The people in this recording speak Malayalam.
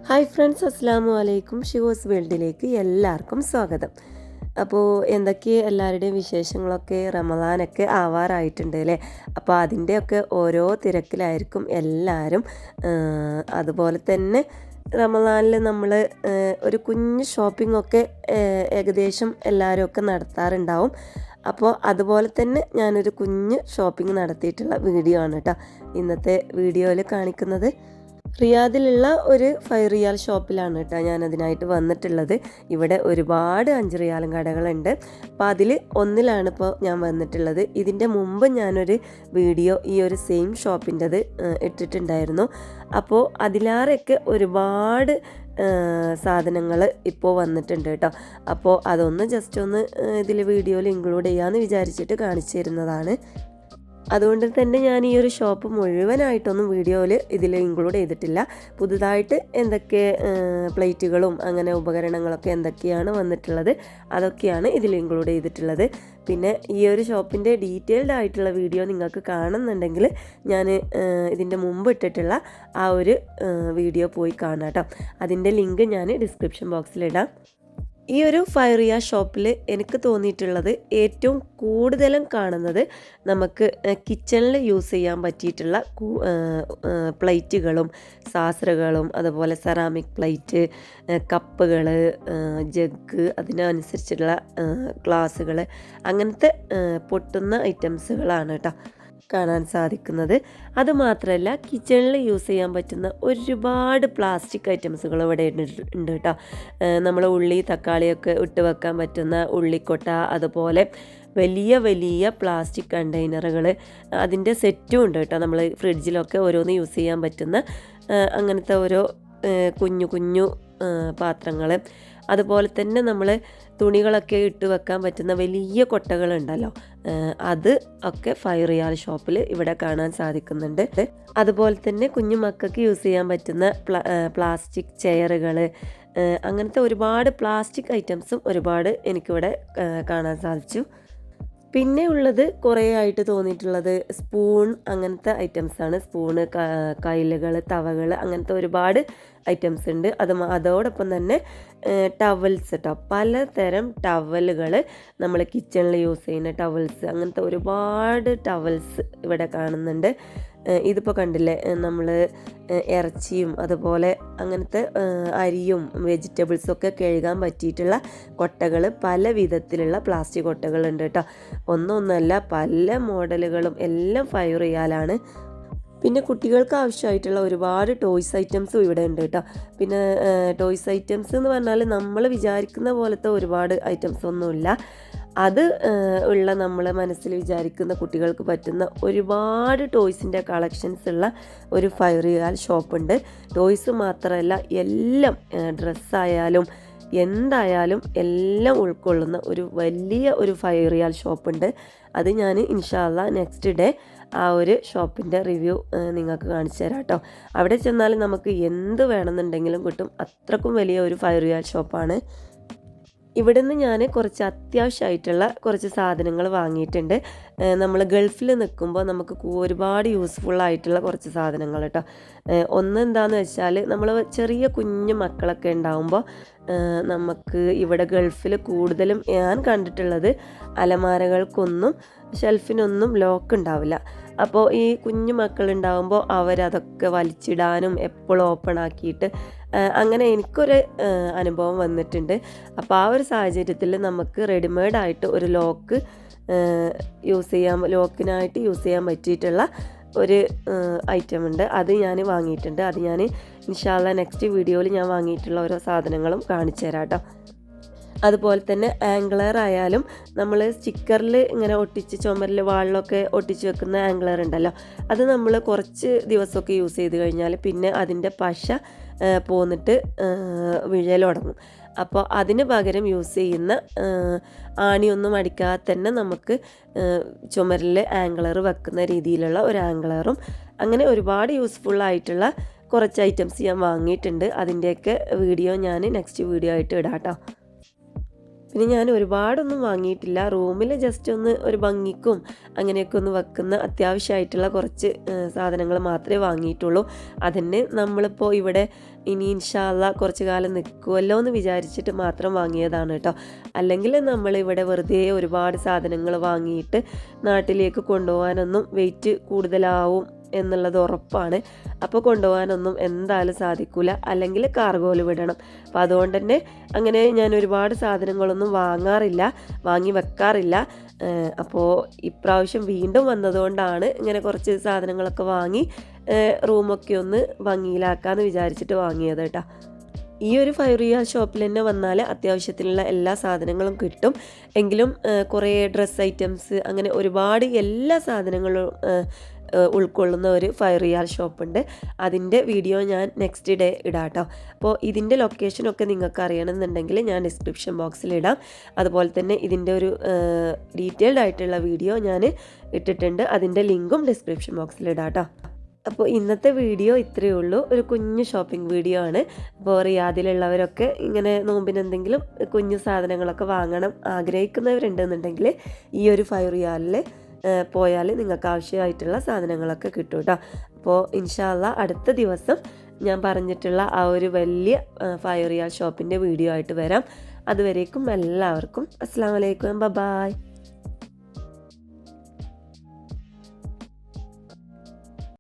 ഹായ് ഫ്രണ്ട്സ്, അസ്സലാമു അലൈക്കും. ഷിവോസ് വേൾഡിലേക്ക് എല്ലാവർക്കും സ്വാഗതം. അപ്പോൾ എന്തൊക്കെ എല്ലാവരുടെയും വിശേഷങ്ങളൊക്കെ? റമദാനൊക്കെ ആവാറായിട്ടുണ്ട് അല്ലേ? അപ്പോൾ അതിൻ്റെയൊക്കെ ഓരോ തിരക്കിലായിരിക്കും എല്ലാവരും. അതുപോലെ തന്നെ റമദാനിൽ നമ്മൾ ഒരു കുഞ്ഞ് ഷോപ്പിങ്ങൊക്കെ ഏകദേശം എല്ലാവരും ഒക്കെ നടത്താറുണ്ടാവും. അപ്പോൾ അതുപോലെ തന്നെ ഞാനൊരു കുഞ്ഞ് ഷോപ്പിംഗ് നടത്തിയിട്ടുള്ള വീഡിയോ ആണ് കേട്ടോ ഇന്നത്തെ വീഡിയോയിൽ കാണിക്കുന്നത്. റിയാദിലുള്ള ഒരു 5 റിയാൽ ഷോപ്പിലാണ് കേട്ടോ ഞാനതിനായിട്ട് വന്നിട്ടുള്ളത്. ഇവിടെ ഒരുപാട് 5 റിയാലും കടകളുണ്ട്. അപ്പോൾ അതിൽ ഒന്നിലാണ് ഇപ്പോൾ ഞാൻ വന്നിട്ടുള്ളത്. ഇതിൻ്റെ മുമ്പ് ഞാനൊരു വീഡിയോ ഈ ഒരു സെയിം ഷോപ്പിൻ്റെത് ഇട്ടിട്ടുണ്ടായിരുന്നു. അപ്പോൾ അതിലാറൊക്കെ ഒരുപാട് സാധനങ്ങൾ ഇപ്പോൾ വന്നിട്ടുണ്ട് കേട്ടോ. അപ്പോൾ അതൊന്ന് ജസ്റ്റ് ഒന്ന് ഇതിൽ വീഡിയോയിൽ ഇൻക്ലൂഡ് ചെയ്യാമെന്ന് വിചാരിച്ചിട്ട് കാണിച്ചു തരുന്നതാണ്. അതുകൊണ്ട് തന്നെ ഞാൻ ഈ ഒരു ഷോപ്പ് മുഴുവനായിട്ടൊന്നും വീഡിയോയിൽ ഇതിൽ ഇൻക്ലൂഡ് ചെയ്തിട്ടില്ല. പുതുതായിട്ട് എന്തൊക്കെ പ്ലേറ്റുകളും അങ്ങനെ ഉപകരണങ്ങളൊക്കെ എന്തൊക്കെയാണ് വന്നിട്ടുള്ളത് അതൊക്കെയാണ് ഇതിൽ ഇൻക്ലൂഡ് ചെയ്തിട്ടുള്ളത്. പിന്നെ ഈ ഒരു ഷോപ്പിൻ്റെ ഡീറ്റെയിൽഡ് ആയിട്ടുള്ള വീഡിയോ നിങ്ങൾക്ക് കാണുന്നുണ്ടെങ്കിൽ ഞാൻ ഇതിൻ്റെ മുമ്പ് ഇട്ടിട്ടുള്ള ആ ഒരു വീഡിയോ പോയി കാണാം കേട്ടോ. അതിൻ്റെ ലിങ്ക് ഞാൻ ഡിസ്ക്രിപ്ഷൻ ബോക്സിലിടാം. ഈ ഒരു 5 റിയാൽ ഷോപ്പിൽ എനിക്ക് തോന്നിയിട്ടുള്ളത് ഏറ്റവും കൂടുതലും കാണുന്നത് നമുക്ക് കിച്ചണിൽ യൂസ് ചെയ്യാൻ പറ്റിയിട്ടുള്ള പ്ലേറ്റുകളും സാസറുകളും അതുപോലെ സെറാമിക് പ്ലേറ്റ്, കപ്പുകൾ, ജഗ്, അതിനനുസരിച്ചുള്ള ഗ്ലാസ്സുകൾ, അങ്ങനത്തെ പൊട്ടുന്ന ഐറ്റംസുകളാണ് കേട്ടോ കാണാൻ സാധിക്കുന്നത്. അതുമാത്രമല്ല കിച്ചണിൽ യൂസ് ചെയ്യാൻ പറ്റുന്ന ഒരുപാട് പ്ലാസ്റ്റിക് ഐറ്റംസുകൾ ഇവിടെ ഉണ്ട് കേട്ടോ. നമ്മൾ ഉള്ളി തക്കാളിയൊക്കെ ഇട്ട് വെക്കാൻ പറ്റുന്ന ഉള്ളിക്കൊട്ട, അതുപോലെ വലിയ വലിയ പ്ലാസ്റ്റിക് കണ്ടെയ്നറുകൾ, അതിൻ്റെ സെറ്റും ഉണ്ട് കേട്ടോ. നമ്മൾ ഫ്രിഡ്ജിലൊക്കെ ഓരോന്ന് യൂസ് ചെയ്യാൻ പറ്റുന്ന അങ്ങനത്തെ ഓരോ കുഞ്ഞു കുഞ്ഞു പാത്രങ്ങൾ, അതുപോലെ തന്നെ നമ്മൾ തുണികളൊക്കെ ഇട്ട് വെക്കാൻ പറ്റുന്ന വലിയ കൊട്ടകളുണ്ടല്ലോ, അത് ഒക്കെ 5 റിയാൽ ഷോപ്പിൽ ഇവിടെ കാണാൻ സാധിക്കുന്നുണ്ട്. അതുപോലെ തന്നെ കുഞ്ഞു മക്കൾക്ക് യൂസ് ചെയ്യാൻ പറ്റുന്ന പ്ലാസ്റ്റിക് ചെയറുകൾ, അങ്ങനത്തെ ഒരുപാട് പ്ലാസ്റ്റിക് ഐറ്റംസും ഒരുപാട് എനിക്കിവിടെ കാണാൻ സാധിച്ചു. പിന്നെ ഉള്ളത് കുറേ ആയിട്ട് തോന്നിയിട്ടുള്ളത് സ്പൂൺ, അങ്ങനത്തെ ഐറ്റംസാണ്. സ്പൂണ്, കൈലുകൾ, തവകൾ, അങ്ങനത്തെ ഒരുപാട് ഐറ്റംസ് ഉണ്ട്. അതോടൊപ്പം തന്നെ ടവൽസ് കേട്ടോ, പലതരം ടവലുകൾ, നമ്മൾ കിച്ചണിൽ യൂസ് ചെയ്യുന്ന ടവൽസ്, അങ്ങനത്തെ ഒരുപാട് ടവൽസ് ഇവിടെ കാണുന്നുണ്ട്. ഇതിപ്പോൾ കണ്ടില്ലേ, നമ്മൾ ഇറച്ചിയും അതുപോലെ അങ്ങനത്തെ അരിയും വെജിറ്റബിൾസൊക്കെ കഴുകാൻ പറ്റിയിട്ടുള്ള കൊട്ടകൾ, പല വിധത്തിലുള്ള പ്ലാസ്റ്റിക് കൊട്ടകളുണ്ട് കേട്ടോ. ഒന്നൊന്നല്ല, പല മോഡലുകളും, എല്ലാം 5 റിയാലാണ്. പിന്നെ കുട്ടികൾക്ക് ആവശ്യമായിട്ടുള്ള ഒരുപാട് ടോയ്സ് ഐറ്റംസും ഇവിടെ ഉണ്ട് കേട്ടോ. പിന്നെ ടോയ്സ് ഐറ്റംസ് എന്ന് പറഞ്ഞാൽ നമ്മൾ വിചാരിക്കുന്ന പോലത്തെ ഒരുപാട് ഐറ്റംസ് ഒന്നുമില്ല. അത് ഉള്ള നമ്മളെ മനസ്സിൽ വിചാരിക്കുന്ന കുട്ടികൾക്ക് പറ്റുന്ന ഒരുപാട് ടോയ്സിൻ്റെ കളക്ഷൻസ് ഉള്ള ഒരു 5 റിയാൽ ഷോപ്പുണ്ട്. ടോയ്സ് മാത്രമല്ല, എല്ലാം ഡ്രസ്സായാലും എന്തായാലും എല്ലാം ഉൾക്കൊള്ളുന്ന ഒരു വലിയ ഒരു 5 റിയാൽ ഷോപ്പുണ്ട്. അത് ഞാൻ ഇൻഷാ അല്ലാഹ് നെക്സ്റ്റ് ഡേ ആ ഒരു ഷോപ്പിൻ്റെ റിവ്യൂ നിങ്ങൾക്ക് കാണിച്ചു തരാം കേട്ടോ. അവിടെ ചെന്നാൽ നമുക്ക് എന്ത് വേണമെന്നുണ്ടെങ്കിലും കിട്ടും. അത്രക്കും വലിയ ഒരു 5 റിയാൽ ഷോപ്പാണ്. ഇവിടെ നിന്ന് ഞാൻ കുറച്ച് അത്യാവശ്യമായിട്ടുള്ള കുറച്ച് സാധനങ്ങൾ വാങ്ങിയിട്ടുണ്ട്. നമ്മൾ ഗൾഫിൽ നിൽക്കുമ്പോൾ നമുക്ക് ഒരുപാട് യൂസ്ഫുള്ളായിട്ടുള്ള കുറച്ച് സാധനങ്ങൾ കേട്ടോ. ഒന്ന് എന്താണെന്ന് വെച്ചാൽ, നമ്മൾ ചെറിയ കുഞ്ഞു മക്കളൊക്കെ ഉണ്ടാകുമ്പോൾ നമുക്ക് ഇവിടെ ഗൾഫിൽ കൂടുതലും ഞാൻ കണ്ടിട്ടുള്ളത് അലമാരകൾക്കൊന്നും ഷെൽഫിനൊന്നും ലോക്ക് ഉണ്ടാവില്ല. അപ്പോൾ ഈ കുഞ്ഞു മക്കളുണ്ടാകുമ്പോൾ അവരതൊക്കെ വലിച്ചിടാനും എപ്പോഴും ഓപ്പൺ ആക്കിയിട്ട് അങ്ങനെ എനിക്കൊരു അനുഭവം വന്നിട്ടുണ്ട്. അപ്പോൾ ആ ഒരു സാഹചര്യത്തിൽ നമുക്ക് റെഡിമെയ്ഡായിട്ട് ഒരു ലോക്ക് ലോക്കിനായിട്ട് യൂസ് ചെയ്യാൻ പറ്റിയിട്ടുള്ള ഒരു ഐറ്റം ഉണ്ട്. അത് ഞാൻ വാങ്ങിയിട്ടുണ്ട്. അത് ഞാൻ ഇൻഷാ അല്ലാഹ് നെക്സ്റ്റ് വീഡിയോയിൽ ഞാൻ വാങ്ങിയിട്ടുള്ള ഓരോ സാധനങ്ങളും കാണിച്ചു തരാം കേട്ടോ. അതുപോലെ തന്നെ ആംഗ്ലർ ആയാലും നമ്മൾ സ്റ്റിക്കറിൽ ഇങ്ങനെ ഒട്ടിച്ച് ചുമരിൽ വാളിലൊക്കെ ഒട്ടിച്ച് വെക്കുന്ന ആംഗ്ലർ ഉണ്ടല്ലോ, അത് നമ്മൾ കുറച്ച് ദിവസമൊക്കെ യൂസ് ചെയ്ത് കഴിഞ്ഞാൽ പിന്നെ അതിൻ്റെ പശ പോന്നിട്ട് വിഴൽ തുടങ്ങും. അപ്പോൾ അതിന് പകരം യൂസ് ചെയ്യുന്ന ആണിയൊന്നും അടിക്കാതെ തന്നെ നമുക്ക് ചുമരിൽ ആംഗ്ലർ വെക്കുന്ന രീതിയിലുള്ള ഒരു ആംഗ്ലറും, അങ്ങനെ ഒരുപാട് യൂസ്ഫുള്ളായിട്ടുള്ള കുറച്ച് ഐറ്റംസ് ഞാൻ വാങ്ങിയിട്ടുണ്ട്. അതിൻ്റെയൊക്കെ വീഡിയോ ഞാൻ നെക്സ്റ്റ് വീഡിയോ ആയിട്ട് ഇടാം കേട്ടോ. പിന്നെ ഞാൻ ഒരുപാടൊന്നും വാങ്ങിയിട്ടില്ല. റൂമിൽ ജസ്റ്റ് ഒന്ന് ഒരു ഭംഗിക്കും അങ്ങനെയൊക്കെ ഒന്ന് വെക്കുന്ന അത്യാവശ്യമായിട്ടുള്ള കുറച്ച് സാധനങ്ങൾ മാത്രമേ വാങ്ങിയിട്ടുള്ളൂ. അതിന് നമ്മളിപ്പോൾ ഇവിടെ ഇനി ഇൻഷാ അള്ളാ കുറച്ച് കാലം നിൽക്കുമല്ലോ എന്ന് വിചാരിച്ചിട്ട് മാത്രം വാങ്ങിയതാണ് കേട്ടോ. അല്ലെങ്കിൽ നമ്മളിവിടെ വെറുതെ ഒരുപാട് സാധനങ്ങൾ വാങ്ങിയിട്ട് നാട്ടിലേക്ക് കൊണ്ടുപോകാനൊന്നും വെയിറ്റ് കൂടുതലാവും എന്നുള്ളത് ഉറപ്പാണ്. അപ്പോൾ കൊണ്ടുപോകാനൊന്നും എന്തായാലും സാധിക്കില്ല, അല്ലെങ്കിൽ കാർഗോയിൽ വിടണം. അപ്പോൾ അതുകൊണ്ട് തന്നെ അങ്ങനെ ഞാൻ ഒരുപാട് സാധനങ്ങളൊന്നും വാങ്ങി വെക്കാറില്ല. അപ്പോൾ ഇപ്രാവശ്യം വീണ്ടും വന്നതുകൊണ്ടാണ് ഇങ്ങനെ കുറച്ച് സാധനങ്ങളൊക്കെ വാങ്ങി റൂമൊക്കെ ഒന്ന് ഭംഗിയിലാക്കാമെന്ന് വിചാരിച്ചിട്ട് വാങ്ങിയത് കേട്ടോ. ഈ ഒരു 5 റിയാൽ ഷോപ്പിൽ തന്നെ വന്നാൽ അത്യാവശ്യത്തിനുള്ള എല്ലാ സാധനങ്ങളും കിട്ടും. എങ്കിലും കുറേ ഡ്രസ്സ് ഐറ്റംസ് അങ്ങനെ ഒരുപാട് എല്ലാ സാധനങ്ങളും ഉൾക്കൊള്ളുന്ന ഒരു 5 റിയാൽ ഷോപ്പുണ്ട്. അതിൻ്റെ വീഡിയോ ഞാൻ നെക്സ്റ്റ് ഡേ ഇടാം കേട്ടോ. അപ്പോൾ ഇതിൻ്റെ ലൊക്കേഷനൊക്കെ നിങ്ങൾക്ക് അറിയണമെന്നുണ്ടെങ്കിൽ ഞാൻ ഡിസ്ക്രിപ്ഷൻ ബോക്സിൽ ഇടാം. അതുപോലെ തന്നെ ഇതിൻ്റെ ഒരു ഡീറ്റെയിൽഡ് ആയിട്ടുള്ള വീഡിയോ ഞാൻ ഇട്ടിട്ടുണ്ട്. അതിൻ്റെ ലിങ്കും ഡിസ്ക്രിപ്ഷൻ ബോക്സിൽ ഇടാം കേട്ടോ. അപ്പോൾ ഇന്നത്തെ വീഡിയോ ഇത്രയേ ഉള്ളൂ. ഒരു കുഞ്ഞു ഷോപ്പിംഗ് വീഡിയോ ആണ്. അപ്പോൾ റിയാദിലുള്ളവരൊക്കെ ഇങ്ങനെ നോമ്പിന് എന്തെങ്കിലും കുഞ്ഞു സാധനങ്ങളൊക്കെ വാങ്ങണം ആഗ്രഹിക്കുന്നവരുണ്ടെന്നുണ്ടെങ്കിൽ ഈ ഒരു 5 റിയാലിൽ പോയാൽ നിങ്ങൾക്ക് ആവശ്യമായിട്ടുള്ള സാധനങ്ങളൊക്കെ കിട്ടും കേട്ടോ. അപ്പോൾ ഇൻഷാ അള്ളാ അടുത്ത ദിവസം ഞാൻ പറഞ്ഞിട്ടുള്ള ആ ഒരു വലിയ 5 റിയാൽ ഷോപ്പിൻ്റെ വീഡിയോ ആയിട്ട് വരാം. അതുവരേക്കും എല്ലാവർക്കും അസ്സലാമു അലൈക്കും, ബൈ.